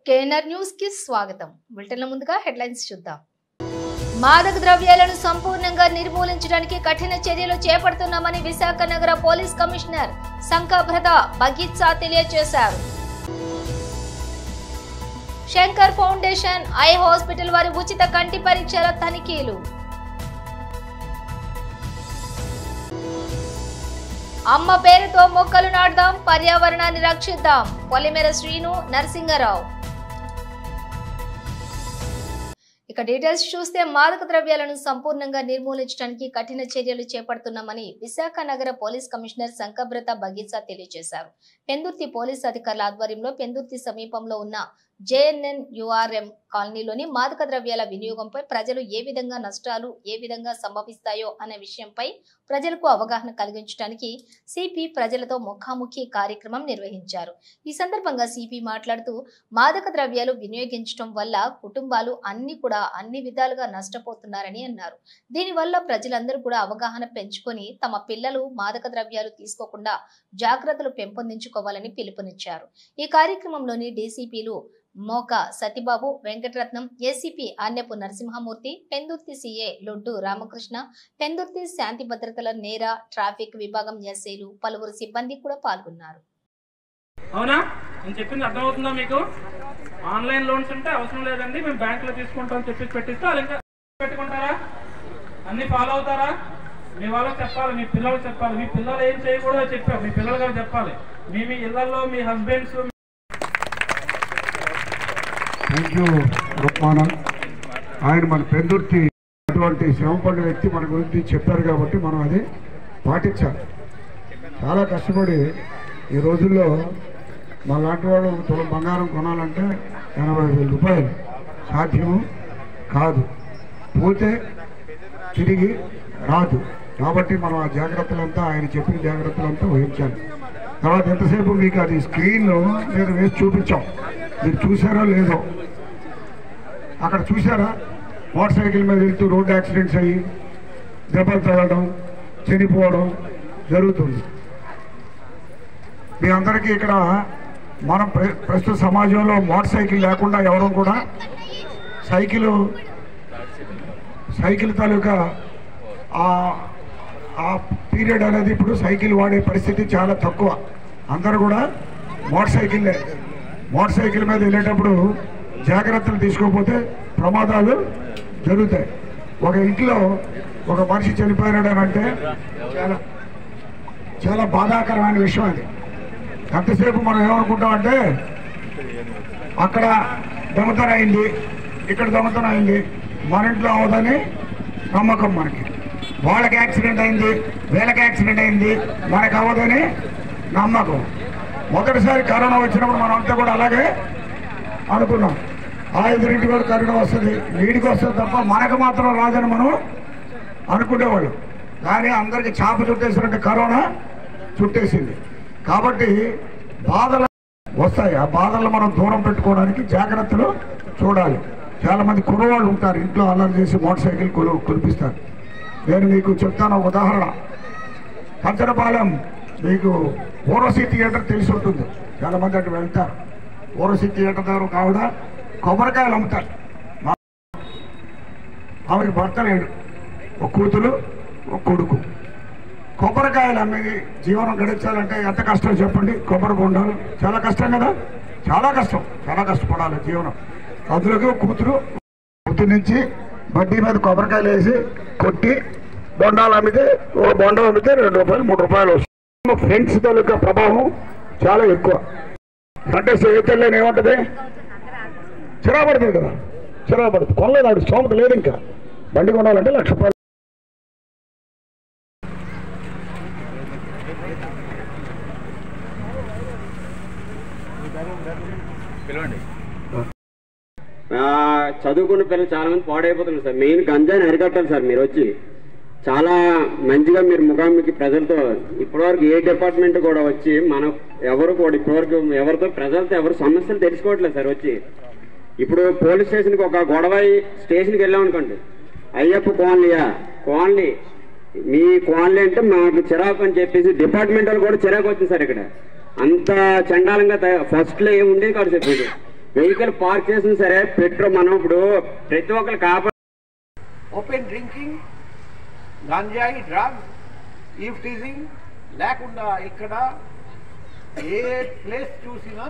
KNR news కి స్వాగతం. బులెటిన్ల ముందుగా హెడ్లైన్స్ చూద్దాం. మాదక ద్రవ్యాలను సంపూర్ణంగా నిర్మూలించడానికి కఠిన చర్యలు చేపడుతున్నామని విశాఖ నగర పోలీస్ కమిషనర్ సంకబ్రత బగీత్సా తెలియజేశారు. శంకర్ ఫౌండేషన్ ఐ హాస్పిటల్ వారి ఉచిత కంటి పరీక్షల తనిఖీలు. అమ్మ పేరుతో మొక్కలు నాటుదాం, పర్యావరణాన్ని రక్షిద్దాం. పొలిమేర శ్రీను నరసింగరావు. ఇక డీటెయిల్స్ చూస్తే మాదక ద్రవ్యాలను సంపూర్ణంగా నిర్మూలించడానికి కఠిన చర్యలు చేపడుతున్నామని విశాఖ నగర పోలీస్ కమిషనర్ సంకబ్రత బగీత్సా తెలియజేశారు. పెందుర్తి పోలీస్ అధికారుల ఆధ్వర్యంలో పెందుర్తి సమీపంలో ఉన్న JNNURM కాలనీలోని మాదక ద్రవ్యాల వినియోగంపై ప్రజలు ఏ విధంగా నష్టాలు ఏ విధంగా సంభవిస్తాయో అనే విషయంపై ప్రజలకు అవగాహన కలిగించడానికి సిపి ప్రజలతో ముఖాముఖి కార్యక్రమం నిర్వహించారు. ఈ సందర్భంగా సిపి మాట్లాడుతూ మాదక ద్రవ్యాలు వినియోగించడం వల్ల కుటుంబాలు అన్ని విధాలుగా నష్టపోతున్నారని అన్నారు. దీనివల్ల ప్రజలందరూ కూడా అవగాహన పెంచుకొని తమ పిల్లలు మాదక ద్రవ్యాలు తీసుకోకుండా జాగ్రత్తలు పెంపొందించుకోవాలని పిలుపునిచ్చారు. ఈ కార్యక్రమంలోని డీసీపీలు మోక సతిబాబు, వెంకటరత్నం, ఏసీపీ ఆన్యపు నరసింహమూర్తి, పెందుర్తి సిఏ లొడ్డు రామకృష్ణ, పెందుర్తి శాంతి భద్రతల నేర ట్రాఫిక్ విభాగం ఎస్ఐలు పలువురు సిబ్బంది కూడా పాల్గొన్నారు. అవునా, నేను చెప్పింది అర్థమవుతుందా మీకు? ఆన్లైన్ లోన్స్ ఉంటే అవసరం లేదండి, మేము బ్యాంకులో తీసుకుంటాం చెప్పి పెట్టిస్తే అది ఇంకా పెట్టుకుంటారా? అన్ని ఫాలో అవుతారా? మీ వాళ్ళకి చెప్పాలి, మీ పిల్లలకు చెప్పాలి. మీ పిల్లలు ఏం చేయకూడదో చెప్పాం, మీ పిల్లలు గారు చెప్పాలి. మీ ఇళ్లలో మీ హస్బెండ్స్. థ్యాంక్ యూ రూపానం. ఆయన మన పెందుర్తి అటువంటి శ్రమపడిన వ్యక్తి మన గురించి చెప్పారు కాబట్టి మనం అది పాటించాలి. చాలా కష్టపడి ఈ రోజుల్లో మా లాంటి వాళ్ళు తులం బంగారం కొనాలంటే 80,000 రూపాయలు సాధ్యము కాదు, పోతే తిరిగి రాదు. కాబట్టి మనం ఆ జాగ్రత్తలంతా ఆయన చెప్పిన జాగ్రత్తలంతా వహించాలి. తర్వాత ఎంతసేపు మీకు అది స్క్రీన్లో మీద వేసి చూపించాం, మీరు చూసారో లేదో. అక్కడ చూసారా, మోటార్ సైకిల్ మీద వెళ్తూ రోడ్డు యాక్సిడెంట్స్ అయ్యి దెబ్బలు తగలడం, చనిపోవడం జరుగుతుంది. మీ అందరికీ ఇక్కడ మనం ప్రస్తుత సమాజంలో మోటార్ సైకిల్ లేకుండా ఎవరు కూడా సైకిల్ తాలూకా ఆ పీరియడ్ అనేది ఇప్పుడు సైకిల్ వాడే పరిస్థితి చాలా తక్కువ. అందరూ కూడా మోటార్ సైకిల్ మీద వెళ్ళేటప్పుడు జాగ్రత్తలు తీసుకోకపోతే ప్రమాదాలు జరుగుతాయి. ఒక ఇంట్లో ఒక మనిషి చనిపోయినాడనంటే చాలా చాలా బాధాకరమైన విషయం అది. ఎంతసేపు మనం ఏమనుకుంటామంటే అక్కడ దొంగతనం అయింది, ఇక్కడ దొంగతనం అయింది, మన ఇంట్లో అవదని నమ్మకం మనకి. వాళ్ళకి యాక్సిడెంట్ అయింది, వీళ్ళకి యాక్సిడెంట్ అయింది, మనకు అవ్వదని నమ్మకం. మొదటిసారి కరోనా వచ్చినప్పుడు మనం అంతా కూడా అలాగే అనుకున్నాం, ఆ ఎదురింటి కూడా కరోనా వస్తుంది, వీడికి వస్తుంది తప్ప మనకు మాత్రం రాదని మనం అనుకునేవాళ్ళు. కానీ అందరికీ చాప చుట్టేసినట్టు కరోనా చుట్టేసింది. కాబట్టి బాధలు వస్తాయి, ఆ బాధలు మనం దూరం పెట్టుకోవడానికి జాగ్రత్తలు చూడాలి. చాలామంది కుర్రవాళ్ళు ఉంటారు, ఇంట్లో అల్లరి చేసి మోటార్ సైకిల్ కురిపిస్తారు. నేను మీకు చెప్తాను ఒక ఉదాహరణ. కంచరపాలెం మీకు ఓరసీ థియేటర్ తెలిసి ఉంటుంది, చాలామంది అటు వెళ్తారు. ఓరసీ థియేటర్ దగ్గర ఒక ఆవిడ కొబ్బరికాయలు అమ్ముతారు. ఆవిడకి భర్త లేడు, ఒక కూతురు ఒక కొడుకు. కొబ్బరికాయలు అమ్మేది జీవనం గడించాలంటే ఎంత కష్టం చెప్పండి. కొబ్బరి బొండాలు చాలా కష్టం కదా, చాలా కష్టపడాలి జీవనం. అందులోకి కూతురు నుంచి బడ్డీ మీద కొబ్బరికాయలు వేసి కొట్టి బొండాలు అమ్మితే, ఒక బొండం అమ్మితే 2 రూపాయలు 3 రూపాయలు వస్తుంది. ఫ్రెండ్స్ తాలూకా ప్రభావం చాలా ఎక్కువ. అంటే స్నేహితులు ఏముంటుంది, చిరాపడుతుంది కదా, చిరాపడుతుంది. కొనలేదు, ఆవిడ స్తోమత లేదు, ఇంకా బండి కొనాలంటే 1,00,000 రూపాయలు. చదువుకున్న పిల్లలు చాలా మంది పాడైపోతున్నారు సార్. మెయిన్ గంజాయిని అరికట్టాలి సార్. మీరు వచ్చి చాలా మంచిగా మీరు ముఖాముఖి ప్రజలతో, ఇప్పటివరకు ఏ డిపార్ట్మెంట్ కూడా వచ్చి మనం ఎవరు కూడా ఇప్పటివరకు ఎవరితో ప్రజలతో ఎవరు సమస్యలు తెలుసుకోవట్లేదు సార్. వచ్చి ఇప్పుడు పోలీస్ స్టేషన్కి ఒక గొడవ స్టేషన్కి వెళ్ళామనుకోండి, అయ్యప్ప కాలనీ మీ కాలనీ అంటే మాకు చిరాకు అని చెప్పేసి డిపార్ట్మెంట్ వాళ్ళు కూడా చిరాకు వచ్చింది సార్. ఇక్కడ అంత చండాలంగా ఫస్ట్లో ఏమి ఉండేది కాదు సార్. వెహికల్ పార్క్ చేసిన సరే పెట్రోల్ మనం ఇప్పుడు ప్రతి ఒక్కరు కాపాడు. ఓపెన్ డ్రింకింగ్, గంజాయి, డ్రగ్స్, ఈవ్ టీజింగ్ లేకుండా ఇక్కడ ఏ ప్లేస్ చూసినా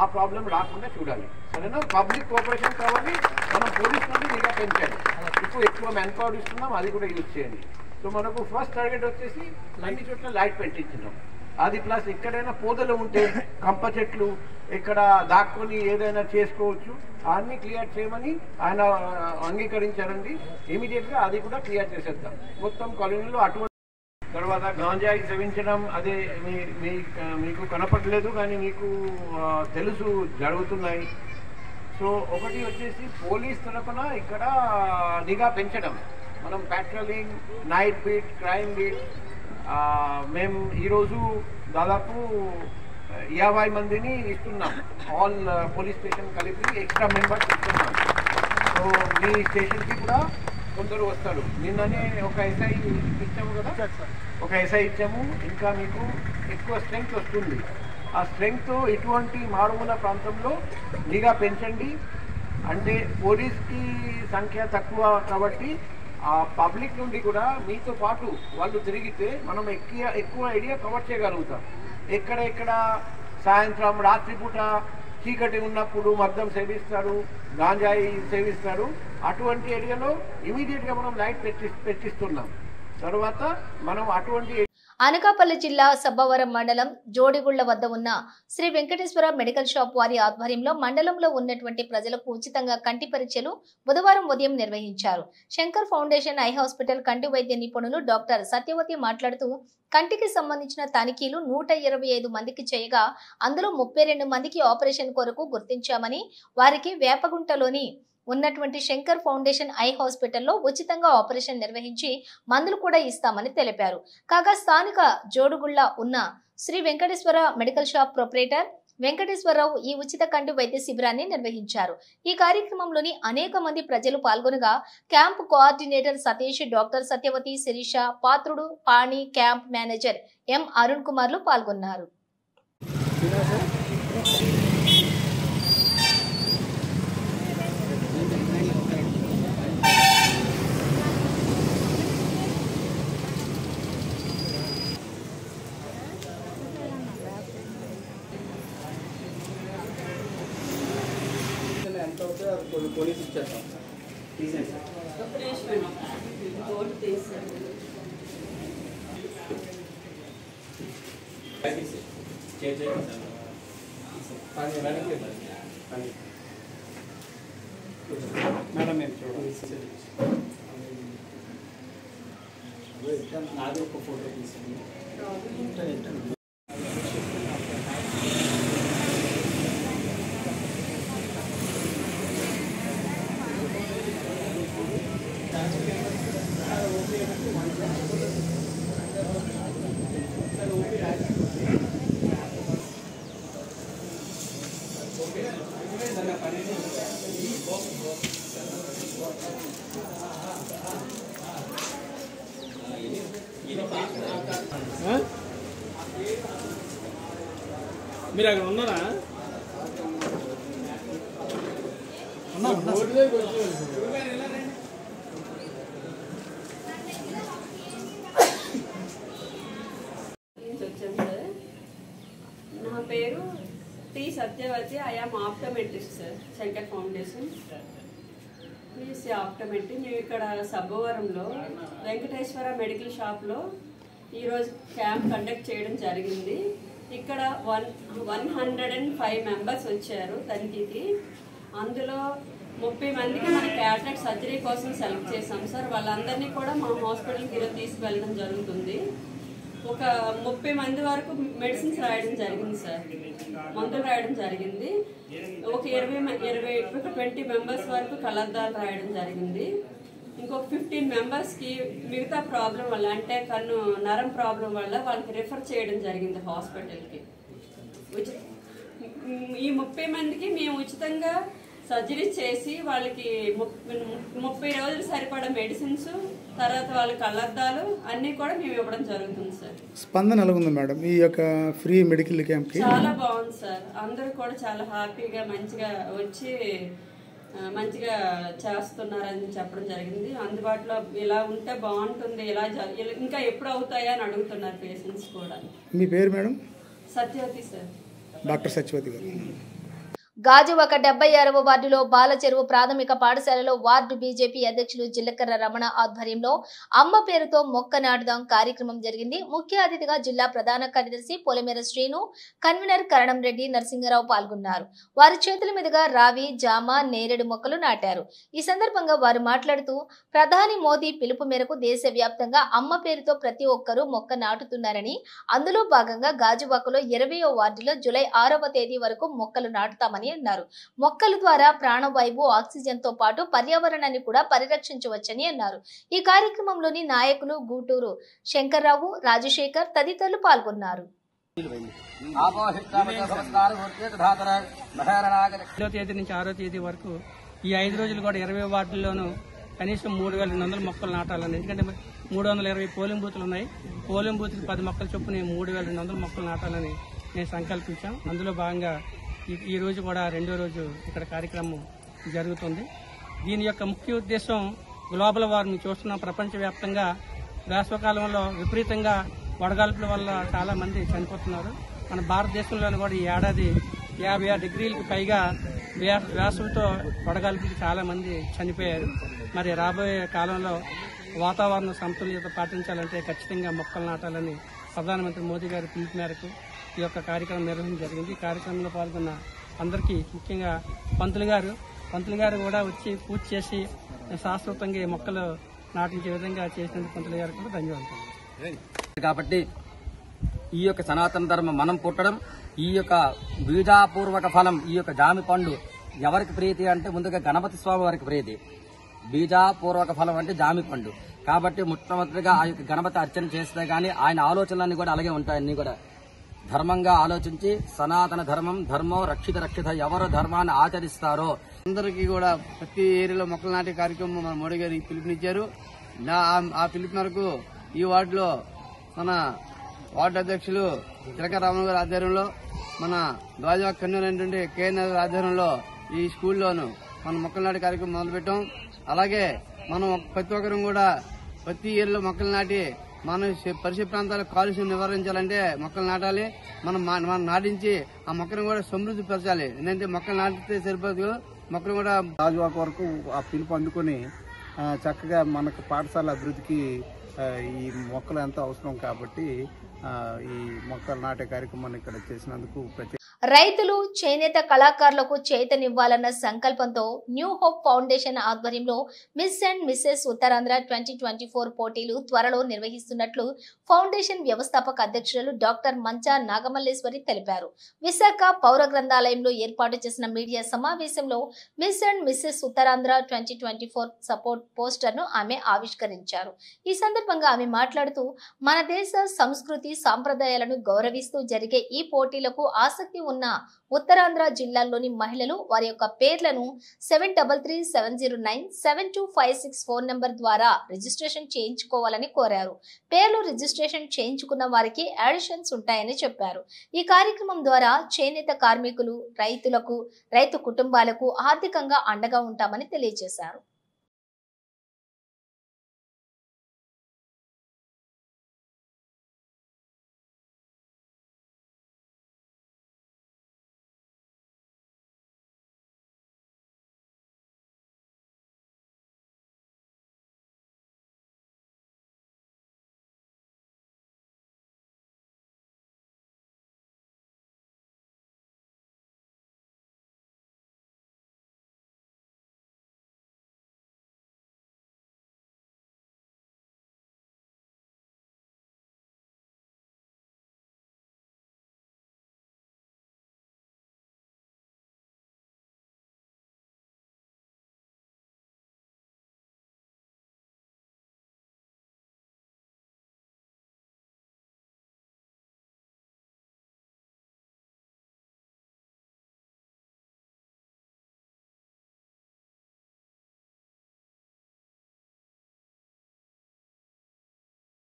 ఆ ప్రాబ్లం రాకుండా చూడాలి. సరేనా? పబ్లిక్ కోఆపరేషన్ కావాలి. మనం పోలీస్ నుండి నిఘా పెంచాలి. ఇప్పుడు ఎక్కువ మ్యాన్ పవర్ ఇస్తున్నాం, అది కూడా యూజ్ చేయండి. సో మనకు ఫస్ట్ టార్గెట్ వచ్చేసి అన్ని చోట్ల లైట్ పెట్టించడం. అది ప్లస్ ఎక్కడైనా పోదలు ఉంటే కంప చెట్లు ఇక్కడ దాక్కుని ఏదైనా చేసుకోవచ్చు, అన్ని క్లియర్ చేయమని ఆయన అంగీకరించారండి. ఇమీడియట్గా అది కూడా క్లియర్ చేసేద్దాం మొత్తం కాలనీలో. అటువంటి తర్వాత గాంజాయి సేవించడం అదే మీకు కనపడలేదు కానీ మీకు తెలుసు జరుగుతున్నాయి. సో ఒకటి వచ్చేసి పోలీస్ తరఫున ఇక్కడ నిఘా పెంచడం. మనం patrolling, night beat, crime beat మేము ఈరోజు దాదాపు 50 మందిని ఇస్తున్నాం. ఆల్ పోలీస్ స్టేషన్ కలిపి ఎక్స్ట్రా మెంబర్స్ ఇస్తున్నాం. సో మీ స్టేషన్కి కూడా కొందరు వస్తారు. నిన్ననే ఒక ఎస్ఐ ఇచ్చాము కదా, ఒక ఎస్ఐ ఇచ్చాము. ఇంకా మీకు ఎక్కువ స్ట్రెంగ్త్ వస్తుంది. ఆ స్ట్రెంగ్త్ ఇటువంటి మారుమూల ప్రాంతంలో నిఘా పెంచండి. అంటే పోలీస్కి సంఖ్య తక్కువ కాబట్టి ఆ పబ్లిక్ నుండి కూడా మీతో పాటు వాళ్ళు తిరిగితే మనం ఎక్కువ ఏరియా కవర్ చేయగలుగుతాం. ఎక్కడ సాయంత్రం రాత్రిపూట చీకటి ఉన్నప్పుడు మద్యం సేవిస్తారు, గాంజాయి సేవిస్తారు, అటువంటి ఏరియాలో ఇమీడియట్గా మనం లైట్ పెట్టిస్తున్నాం. తర్వాత మనం అటువంటి అనకాపల్లి జిల్లా సబ్బవరం మండలం జోడిగుళ్ల వద్ద ఉన్న శ్రీ వెంకటేశ్వర మెడికల్ షాప్ వారి ఆధ్వర్యంలో మండలంలో ఉన్నటువంటి ప్రజలకు ఉచితంగా కంటి పరీక్షలు బుధవారం ఉదయం నిర్వహించారు. శంకర్ ఫౌండేషన్ ఐ హాస్పిటల్ కంటి వైద్య నిపుణులు డాక్టర్ సత్యవతి మాట్లాడుతూ కంటికి సంబంధించిన తనిఖీలు 125 మందికి చేయగా అందులో 32 మందికి ఆపరేషన్ కొరకు గుర్తించామని, వారికి వేపగుంటలోని ఉన్నటువంటి శంకర్ ఫౌండేషన్ ఐ హాస్పిటల్లో ఉచితంగా ఆపరేషన్ నిర్వహించి మందులు కూడా ఇస్తామని తెలిపారు. కాగా స్థానిక జోడుగుళ్ల ఉన్న Sri Venkateswara medical shop proprietor Venkateswararao ఈ ఉచిత కంటి వైద్య శిబిరాన్ని నిర్వహించారు. ఈ కార్యక్రమంలోని అనేక మంది ప్రజలు పాల్గొనగా camp coordinator Satish, doctor Satyavathi, Sirisha, Patrudu, Pani, camp manager M Arun కుమార్లు పాల్గొన్నారు. పోలీస్ ఇచ్చేస్తాం తీసేసి మేడం మేము చూడండి నాది ఒక ఫోటో తీసింది. మీరు అక్కడ ఉన్నారా? నా పేరు T Satyavathi. I am optometrist sir, Sankar foundation PSC optometry. మేము ఇక్కడ సబ్బవరంలో వెంకటేశ్వర మెడికల్ షాప్లో ఈరోజు క్యాంప్ కండక్ట్ చేయడం జరిగింది. ఇక్కడ 105 మెంబర్స్ వచ్చారు తనిఖీకి. అందులో 30 మందికి మన క్యాటరాక్ట్ సర్జరీ కోసం సెలెక్ట్ చేసాం సార్. వాళ్ళందరినీ కూడా మా హాస్పిటల్కి ఈరోజు తీసుకువెళ్ళడం జరుగుతుంది. ఒక 30 మంది వరకు మెడిసిన్స్ రాయడం జరిగింది సార్, మందులు రాయడం జరిగింది. ఒక 20 మెంబర్స్ వరకు కలద్దాలు రాయడం జరిగింది. ఇంకొక 15 మెంబర్స్కి మిగతా ప్రాబ్లం వల్ల, అంటే కన్ను నరం ప్రాబ్లం వల్ల వాళ్ళకి రిఫర్ చేయడం జరిగింది హాస్పిటల్కి. ఈ 30 మందికి మేము ఉచితంగా సర్జరీ చేసి వాళ్ళకి 30 రోజులు సరిపడా మెడిసిన్స్, తర్వాత వాళ్ళ కళ్ళద్దాలు అన్నీ కూడా మేము ఇవ్వడం జరుగుతుంది సార్. స్పందన ఎలా ఉంది మేడం ఈ యొక్క ఫ్రీ మెడికల్ క్యాంప్ కి? చాలా బాగుంది సార్. అందరూ కూడా చాలా హ్యాపీగా మంచిగా వచ్చి మంచిగా చేస్తున్నారని చెప్పడం జరిగింది. అందుబాటులో ఇలా ఉంటే బాగుంటుంది, ఇంకా ఎప్పుడు అవుతాయా అని అడుగుతున్నారు పేషెంట్స్ కూడా. మీ పేరు madam? Satyavathi sir. Doctor Satyavathi గారు. గాజువాక 76వ వార్డులో బాల చెరువు ప్రాథమిక పాఠశాలలో వార్డు బీజేపీ అధ్యక్షులు జిల్లకర్ర రమణ ఆధ్వర్యంలో అమ్మ పేరుతో మొక్క నాటుదాం కార్యక్రమం జరిగింది. ముఖ్య అతిథిగా జిల్లా ప్రధాన కార్యదర్శి పొలిమేర శ్రీను, కన్వీనర్ కరణం రెడ్డి, నరసింగరావు పాల్గొన్నారు. వారి చేతుల మీదుగా రావి, జామ, నేరేడు మొక్కలు నాటారు. ఈ సందర్భంగా వారు మాట్లాడుతూ ప్రధాని మోదీ పిలుపు మేరకు దేశవ్యాప్తంగా అమ్మ పేరుతో ప్రతి ఒక్కరూ మొక్క నాటుతున్నారని, అందులో భాగంగా గాజువాకలో 20వ వార్డులో జూలై 6వ తేదీ వరకు మొక్కలు నాటుతామని అన్నారు. మొక్కల ద్వారా ప్రాణవాయువు, ఆక్సిజన్ తో పాటు పర్యావరణాన్ని కూడా పరిరక్షించవచ్చని అన్నారు. ఈ కార్యక్రమంలోని నాయకులు గూటూరు శంకర్రావు, రాజశేఖర్ తదితరులు పాల్గొన్నారు. 5వ తేదీ నుంచి 6వ తేదీ వరకు ఈ 5 రోజులు కూడా 20 వార్డుల్లోనూ కనీసం 3200 మొక్కలు నాటాలని. ఎందుకంటే 320 పోలింగ్ బూతులు ఉన్నాయి. పోలింగ్ బూత్కి 10 మొక్కలు చొప్పున 3200 మొక్కలు నాటాలని మేము సంకల్పించాం. అందులో భాగంగా ఈ రోజు కూడా 2వ రోజు ఇక్కడ కార్యక్రమం జరుగుతుంది. దీని యొక్క ముఖ్య ఉద్దేశం గ్లోబల్ వార్మింగ్ చూస్తున్నాం. ప్రపంచవ్యాప్తంగా వేసవకాలంలో విపరీతంగా వడగాల్పుల వల్ల చాలా మంది చనిపోతున్నారు. మన భారతదేశంలోని కూడా ఈ ఏడాది 56 డిగ్రీలకు పైగా వేసవితో వడగాల్పులకి చాలా మంది చనిపోయారు. మరి రాబోయే కాలంలో వాతావరణ సమతుల్యత పాటించాలంటే ఖచ్చితంగా మొక్కలు నాటాలని ప్రధానమంత్రి మోదీ గారి పిలుపు మేరకు ఈ యొక్క కార్యక్రమం నిర్వహించడం జరిగింది. ఈ కార్యక్రమంలో పాల్గొన్న అందరికీ, ముఖ్యంగా పంతులు గారు కూడా వచ్చి పూజ చేసి శాశ్వతంగా మొక్కలు నాటించే విధంగా చేసినందుకు పంతులు గారు కూడా ధన్యవాదాలు. కాబట్టి ఈ యొక్క సనాతన ధర్మం మనం పుట్టడం, ఈ యొక్క బీజాపూర్వక ఫలం, ఈ యొక్క జామి పండు ఎవరికి ప్రీతి అంటే ముందుగా గణపతి స్వామి వారికి ప్రీతి. బీజాపూర్వక ఫలం అంటే జామి పండు. కాబట్టి మొట్టమొదటిగా ఆ యొక్క గణపతి అర్చన చేస్తే గానీ ఆయన ఆలోచనలన్నీ కూడా అలాగే ఉంటాయి. అన్ని కూడా ధర్మంగా ఆలోచించి సనాతన ధర్మం ధర్మో రక్షిత ఎవరు ధర్మాన్ని ఆచరిస్తారో అందరికీ కూడా ప్రతి ఏరియాలో మొక్కలు నాటే కార్యక్రమం మన మోడీ గారు పిలుపునిచ్చారు. ఆ పిలుపు మేరకు ఈ వార్డులో మన వార్డు అధ్యక్షులు జిల్లకర్ర రమణ గారి ఆధ్వర్యంలో, మన గాజువాక కన్వీనర్ అయినటువంటి కేఎన్ఆర్ ఆధ్వర్యంలో ఈ స్కూల్లోను మనం మొక్కలు నాటే కార్యక్రమం మొదలుపెట్టాం. అలాగే మనం ప్రతి ఒక్కరు కూడా ప్రతి ఏరియాలో మొక్కలు నాటి మన పరిసర ప్రాంతాల కాలుష్యం నివారించాలంటే మొక్కలు నాటాలి. మనం నాటించి ఆ మొక్కను కూడా సమృద్ధి పరచాలి. ఎందుకంటే మొక్కలు నాటితే సరిపోదు, మొక్కలు కూడా గాజువాక వరకు ఆ పిలుపు అందుకుని చక్కగా మనకు పాఠశాల అభివృద్ధికి ఈ మొక్కలు ఎంతో అవసరం కాబట్టి ఈ మొక్కలు నాటే కార్యక్రమాన్ని ఇక్కడ చేసినందుకు రైతులు, చేనేత కళాకారులకు చేతనివ్వాలన్న సంకల్పంతో న్యూ హోప్ ఫౌండేషన్ ఆధ్వర్యంలో మిస్ అండ్ మిస్సెస్ ఉత్తరాంధ్ర 2024 పోటీలు త్వరలో నిర్వహిస్తున్నట్లు ఫౌండేషన్ వ్యవస్థాపక అధ్యక్షులు డాక్టర్ మంచా నాగమల్లేశ్వరి తెలిపారు. విశాఖ పౌర గ్రంథాలయంలో ఏర్పాటు చేసిన మీడియా సమావేశంలో miss and Mrs Uttarandhra 2024 support poster ను ఆమె ఆవిష్కరించారు. ఈ సందర్భంగా ఆమె మాట్లాడుతూ, మన దేశ సంస్కృతి సాంప్రదాయాలను గౌరవిస్తూ జరిగే ఈ పోటీలకు ఆసక్తి ఉన్న ఉత్తరాంధ్ర జిల్లాల్లోని మహిళలు వారి యొక్క పేర్లను 7337097256 ఫోన్ నంబర్ ద్వారా రిజిస్ట్రేషన్ చేయించుకోవాలని కోరారు. పేర్లు రిజిస్ట్రేషన్ చేయించుకున్న వారికి అడిషన్స్ ఉంటాయని చెప్పారు. ఈ కార్యక్రమం ద్వారా చేనేత కార్మికులు, రైతు కుటుంబాలకు ఆర్థికంగా అండగా ఉంటామని తెలియజేశారు.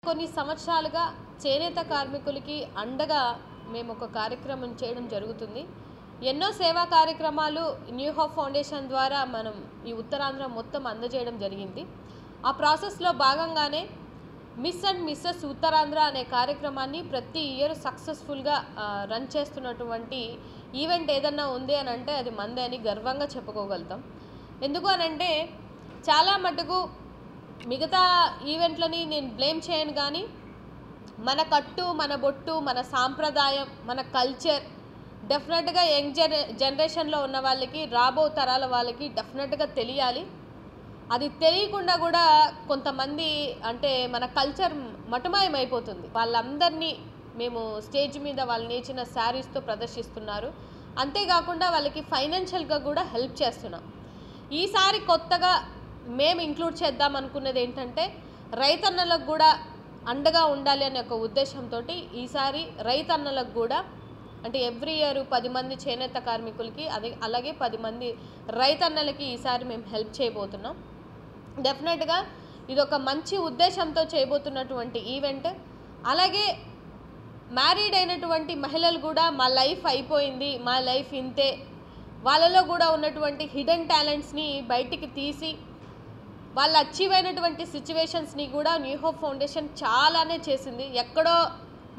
కొన్ని సంవత్సరాలుగా చేనేత కార్మికులకి అండగా మేము ఒక కార్యక్రమం చేయడం జరుగుతుంది. ఎన్నో సేవా కార్యక్రమాలు న్యూ హోప్ ఫౌండేషన్ ద్వారా మనం ఈ ఉత్తరాంధ్ర మొత్తం అందజేయడం జరిగింది. ఆ ప్రాసెస్లో భాగంగానే మిస్ అండ్ మిస్సెస్ ఉత్తరాంధ్ర అనే కార్యక్రమాన్ని ప్రతి ఇయర్ సక్సెస్ఫుల్గా రన్ చేస్తున్నటువంటి ఈవెంట్ ఏదన్నా ఉంది అని అంటే అది మందే అని గర్వంగా చెప్పుకోగలుగుతాం. ఎందుకు అనంటే చాలా మటుకు మిగతా ఈవెంట్లని నేను బ్లేమ్ చేయను, కానీ మన కట్టు, మన బొట్టు, మన సాంప్రదాయం, మన కల్చర్ డెఫినెట్గా యంగ్ జనరేషన్లో ఉన్న వాళ్ళకి, రాబో తరాల వాళ్ళకి డెఫినెట్గా తెలియాలి. అది తెలియకుండా కూడా కొంతమంది అంటే మన కల్చర్ మటుమాయమైపోతుంది. వాళ్ళందరినీ మేము స్టేజ్ మీద వాళ్ళు నేర్చిన శారీస్తో ప్రదర్శిస్తున్నారు. అంతేకాకుండా వాళ్ళకి ఫైనాన్షియల్గా కూడా హెల్ప్ చేస్తున్నాం. ఈసారి కొత్తగా మేము ఇంక్లూడ్ చేద్దాం అనుకున్నది ఏంటంటే రైతన్నలకు కూడా అండగా ఉండాలి అనే ఒక ఉద్దేశంతో ఈసారి రైతన్నలకు కూడా అంటే ఎవ్రీ ఇయర్ 10 మంది చేనేత కార్మికులకి అలాగే 10 మంది రైతన్నలకి ఈసారి మేము హెల్ప్ చేయబోతున్నాం. డెఫినెట్గా ఇది ఒక మంచి ఉద్దేశంతో చేయబోతున్నటువంటి ఈవెంట్. అలాగే మ్యారీడ్ అయినటువంటి మహిళలు కూడా మా లైఫ్ అయిపోయింది, మా లైఫ్ ఇంతే, వాళ్ళలో కూడా ఉన్నటువంటి హిడెన్ టాలెంట్స్ని బయటికి తీసి వాళ్ళు అచీవ్ అయినటువంటి సిచ్యువేషన్స్ని కూడా న్యూ హోప్ ఫౌండేషన్ చాలానే చేసింది. ఎక్కడో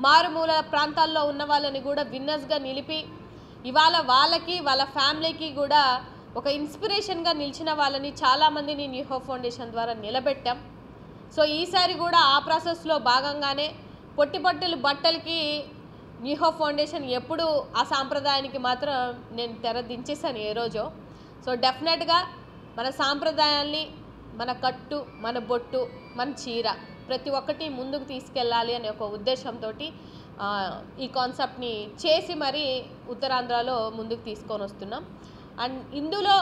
మారుమూల ప్రాంతాల్లో ఉన్న వాళ్ళని కూడా విన్నర్స్గా నిలిపి ఇవాళ వాళ్ళకి వాళ్ళ ఫ్యామిలీకి కూడా ఒక ఇన్స్పిరేషన్గా నిలిచిన వాళ్ళని చాలామందిని న్యూ హోప్ ఫౌండేషన్ ద్వారా నిలబెట్టాం. సో ఈసారి కూడా ఆ ప్రాసెస్లో భాగంగానే పొట్టిపట్టులు బట్టలకి న్యూ హోప్ ఫౌండేషన్ ఎప్పుడు ఆ సాంప్రదాయానికి మాత్రం నేను తెర దించేసాను ఏ రోజో. సో డెఫినెట్గా మన సాంప్రదాయాల్ని, మన కట్టు, మన బొట్టు, మన చీర ప్రతి ఒక్కటి ముందుకు తీసుకెళ్ళాలి అనే ఒక ఉద్దేశంతో ఈ కాన్సెప్ట్ని చేసి మరీ ఉత్తరాంధ్రలో ముందుకు తీసుకొని వస్తున్నాం. అండ్ ఇందులో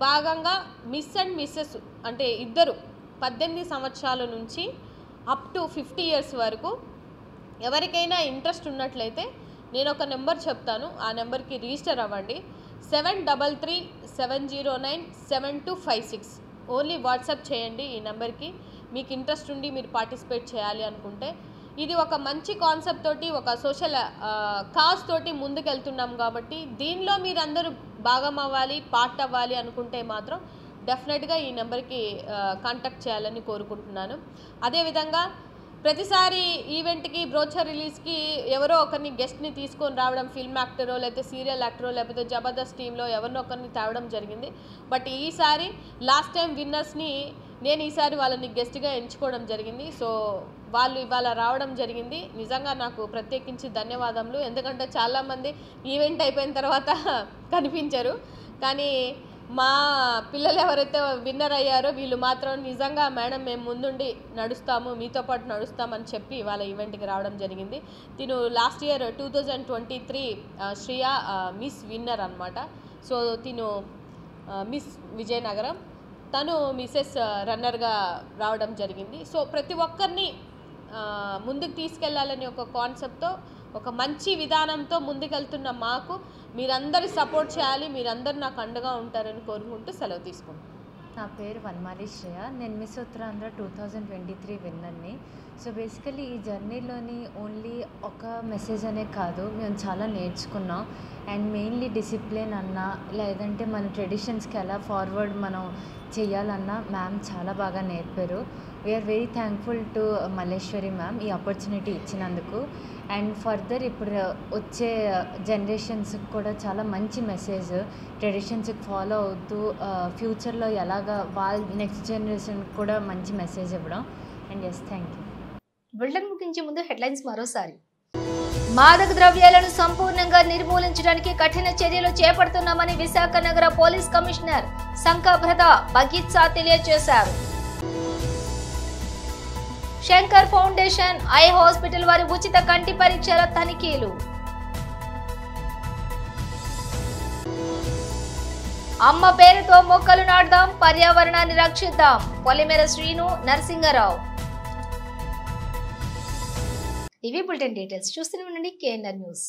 భాగంగా మిస్ అండ్ మిస్సెస్ అంటే ఇద్దరు 18 సంవత్సరాల నుంచి అప్ టు 50 years వరకు ఎవరికైనా ఇంట్రెస్ట్ ఉన్నట్లయితే నేను ఒక నెంబర్ చెప్తాను, ఆ నెంబర్కి రిజిస్టర్ అవ్వండి. 7337097256. ఓన్లీ వాట్సాప్ చేయండి ఈ నెంబర్కి. మీకు ఇంట్రెస్ట్ ఉండి మీరు పార్టిసిపేట్ చేయాలి అనుకుంటే. ఇది ఒక మంచి కాన్సెప్ట్ తోటి, ఒక సోషల్ కాజ్ తోటి ముందుకెళ్తున్నాం కాబట్టి దీనిలో మీరందరూ భాగం అవ్వాలి, పార్ట్ అవ్వాలి అనుకుంటే మాత్రం డెఫినెట్గా ఈ నెంబర్కి కాంటాక్ట్ చేయాలని కోరుకుంటున్నాను. అదేవిధంగా ప్రతిసారి ఈవెంట్కి బ్రోచర్ రిలీజ్కి ఎవరో ఒకరిని గెస్ట్ని తీసుకొని రావడం, ఫిల్మ్ యాక్టరో లేకపోతే సీరియల్ యాక్టరో లేకపోతే జబర్దస్త్ టీంలో ఎవరినో ఒకరిని తేవడం జరిగింది. బట్ ఈసారి లాస్ట్ టైం విన్నర్స్ని నేను ఈసారి వాళ్ళని గెస్ట్గా ఎంచుకోవడం జరిగింది. సో వాళ్ళు ఇవాళ రావడం జరిగింది. నిజంగా నాకు ప్రత్యేకించి ధన్యవాదములు. ఎందుకంటే చాలామంది ఈవెంట్ అయిపోయిన తర్వాత కనిపించరు, కానీ మా పిల్లలు ఎవరైతే విన్నర్ అయ్యారో వీళ్ళు మాత్రం నిజంగా మేడం మేము ముందుండి నడుస్తాము, మీతో పాటు నడుస్తామని చెప్పి వాళ్ళ ఈవెంట్కి రావడం జరిగింది. తిను last year 2023 Shriya miss winner అనమాట. సో తిను మిస్ విజయనగరం, తను మిసెస్ రన్నర్గా రావడం జరిగింది. సో ప్రతి ఒక్కరిని ముందుకు తీసుకెళ్లాలని ఒక కాన్సెప్ట్తో, ఒక మంచి విధానంతో ముందుకెళ్తున్న మాకు మీరందరూ సపోర్ట్ చేయాలి, మీరందరూ నాకు అండగా ఉంటారని కోరుకుంటూ సెలవు తీసుకుంటాను. నా పేరు వన్మాలి శ్రేయ, నేను మిస్ ఉత్తరాంధ్ర 2023 విన్నర్ని. సో బేసికలీ ఈ జర్నీలోని ఓన్లీ ఒక మెసేజ్ అనే కాదు, మేము చాలా నేర్చుకున్నాం. అండ్ మెయిన్లీ డిసిప్లిన్ అన్నా లేదంటే మన ట్రెడిషన్స్కి ఎలా ఫార్వర్డ్ మనం చేయాలన్నా మ్యామ్ చాలా బాగా నేర్పారు. We're very thankful to Malleswari ma'am ఈ ఆపర్చునిటీ ఇచ్చినందుకు. అండ్ ఫర్దర్ ఇప్పుడు వచ్చే జనరేషన్స్కి కూడా చాలా మంచి మెసేజ్, ట్రెడిషన్స్కి ఫాలో అవుతూ ఫ్యూచర్లో ఎలాగా వాళ్ళ నెక్స్ట్ జనరేషన్కి కూడా మంచి మెసేజ్ ఇవ్వడం. And yes, thank you. Bulletin ముగించే ముందు హెడ్లైన్స్ మరోసారి. మాదక ద్రవ్యాలను సంపూర్ణంగా నిర్మూలించడానికి కఠిన చర్యలు చేపడుతున్నామని విశాఖ నగర పోలీస్ కమిషనర్ సంకబ్రత బగీచా తెలియజేశారు. శంకర్ ఫౌండేషన్ ఐ హాస్పిటల్ వారి ఉచిత కంటి పరీక్షల తనిఖీలు. అమ్మ పేరుతో మొక్కలు నాటుదాం, పర్యావరణాన్ని రక్షిద్దాం. పొలిమేర శ్రీను, నరసింగరావు. ఇవి బులెటిన్ డీటెయిల్స్. చూస్తూనే ఉండండి KNR న్యూస్.